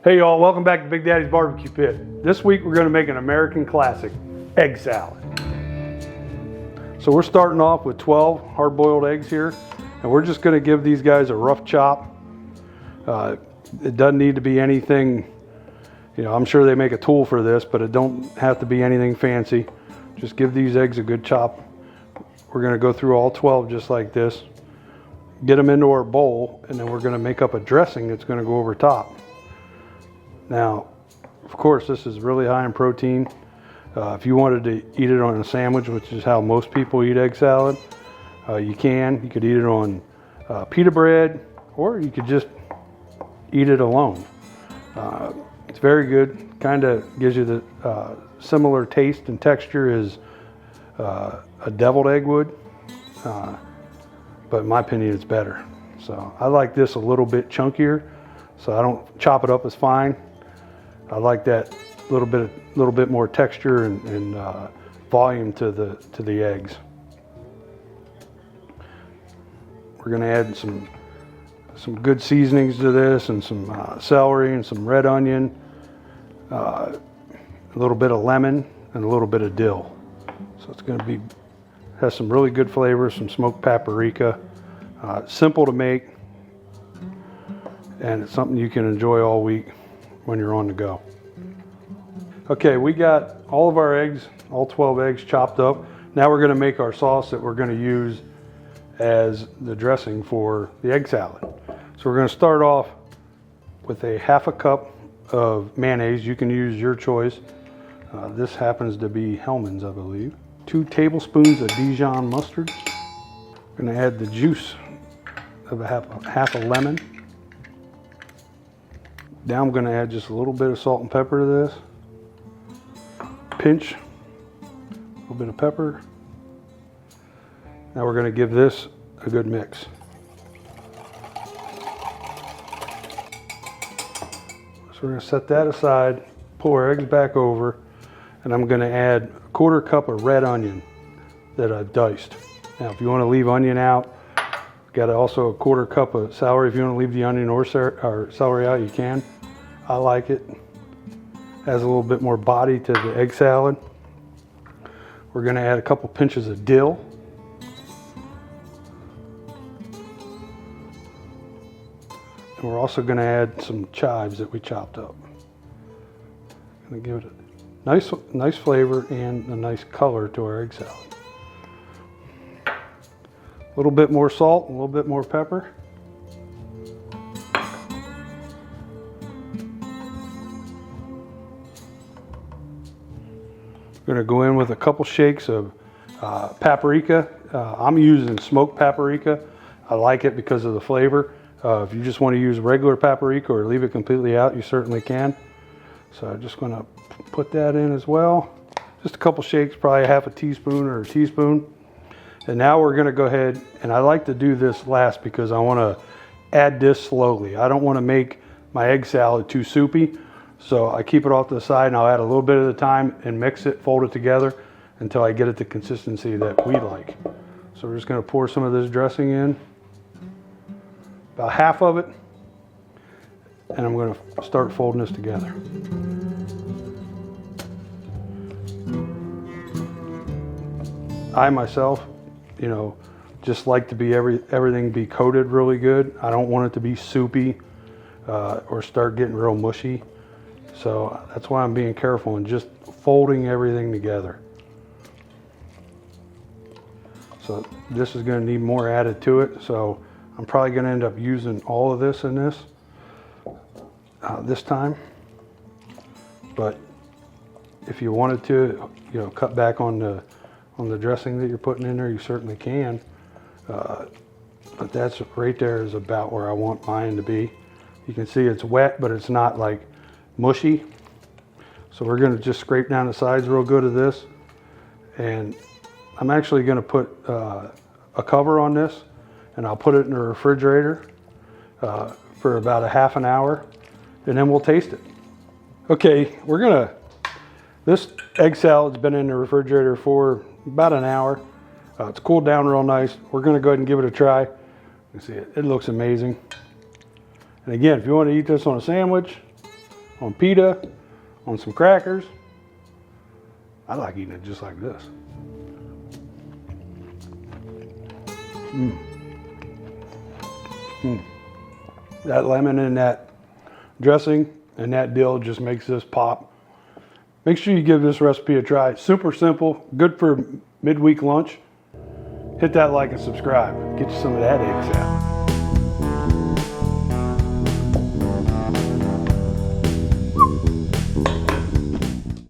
Hey y'all, welcome back to Big Daddy's Barbecue Pit. This week we're going to make an American classic, egg salad. So we're starting off with 12 hard-boiled eggs here, and we're just going to give these guys a rough chop. It doesn't need to be anything, I'm sure they make a tool for this, but it don't have to be anything fancy. Just give these eggs a good chop. We're going to go through all 12 just like this, get them into our bowl, and then we're going to make up a dressing that's going to go over top. Now, of course, this is really high in protein. If you wanted to eat it on a sandwich, which is how most people eat egg salad, you can. You could eat it on pita bread, or you could just eat it alone. It's very good. Kind of gives you the similar taste and texture as a deviled egg would, but in my opinion, it's better. So I like this a little bit chunkier, so I don't chop it up as fine. I like that little bit more texture and volume to the eggs. We're going to add some good seasonings to this, and some celery and some red onion, a little bit of lemon, and a little bit of dill. So it's going to has some really good flavor, some smoked paprika. Simple to make, and it's something you can enjoy all week when you're on the go. Okay, we got all of our eggs, all 12 eggs chopped up. Now we're going to make our sauce that we're going to use as the dressing for the egg salad. So we're going to start off with a half a cup of mayonnaise. You can use your choice. This happens to be Hellmann's, I believe. 2 tablespoons of Dijon mustard. I'm going to add the juice of half a lemon. Now I'm going to add just a little bit of salt and pepper to this. Pinch, a little bit of pepper. Now we're going to give this a good mix. So we're going to set that aside, pull our eggs back over, and I'm going to add a 1/4 cup of red onion that I've diced. Now if you want to leave onion out, got also a 1/4 cup of celery. If you want to leave the onion or celery out, you can. I like it. Has a little bit more body to the egg salad. We're going to add a couple pinches of dill. And we're also going to add some chives that we chopped up. Going to give it a nice flavor and a nice color to our egg salad. A little bit more salt, a little bit more pepper. We're going to go in with a couple shakes of paprika. I'm using smoked paprika. I like it because of the flavor. If you just want to use regular paprika or leave it completely out, you certainly can. So I'm just going to put that in as well. Just a couple shakes, probably half a teaspoon or a teaspoon. And now we're going to go ahead, and I like to do this last because I want to add this slowly. I don't want to make my egg salad too soupy. So I keep it off to the side, and I'll add a little bit at a time and mix it, fold it together until I get it the consistency that we like. So we're just going to pour some of this dressing in, about half of it, and I'm going to start folding this together. I myself, just like to be everything be coated really good. I don't want it to be soupy or start getting real mushy. So that's why I'm being careful and just folding everything together. So this is going to need more added to it. So I'm probably going to end up using all of this in this time. But if you wanted to, cut back on the dressing that you're putting in there, you certainly can. But that's right there is about where I want mine to be. You can see it's wet, but it's not like mushy. So we're going to just scrape down the sides real good of this, and I'm actually going to put a cover on this, and I'll put it in the refrigerator for about a half an hour, and then we'll taste it. Okay, this egg salad's been in the refrigerator for about an hour. It's cooled down real nice. We're going to go ahead and give it a try. You see it looks amazing. And again, if you want to eat this on a sandwich, on pita, on some crackers. I like eating it just like this. That lemon and that dressing and that dill just makes this pop. Make sure you give this recipe a try. Super simple, good for midweek lunch. Hit that like and subscribe. Get you some of that egg salad.